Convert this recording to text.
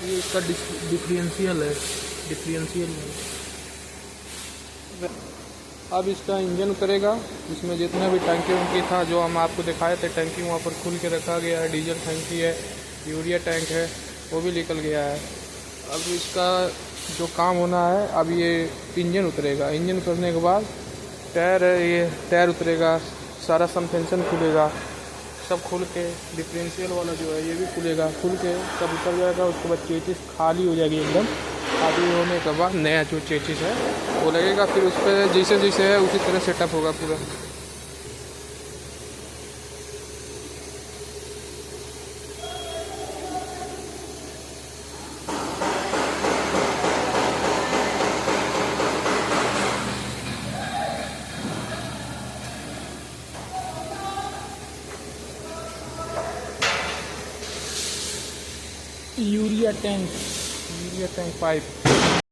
ये इसका डिफरेंशियल है, डिफरेंशियल है। अब इसका इंजन उतरेगा, इसमें जितना भी टंकी उनकी था जो हम आपको दिखाए थे, टंकी वहाँ पर खुल के रखा गया है। डीजल टंकी है, यूरिया टैंक है, वो भी निकल गया है। अब इसका जो काम होना है, अब ये इंजन उतरेगा। इंजन उतरने के बाद टायर है, ये टायर उतरेगा, सारा सस्पेंशन खुलेगा, सब खुल के डिफरेंशियल वाला जो है ये भी खुलेगा, खुल के सब उतर जाएगा। उसके बाद चेचिस खाली हो जाएगी एकदम। खाली होने के बाद नया जो चेचिस है वो लगेगा, फिर उस पर जैसे जैसे है उसी तरह सेटअप होगा पूरा। Urea tank pipe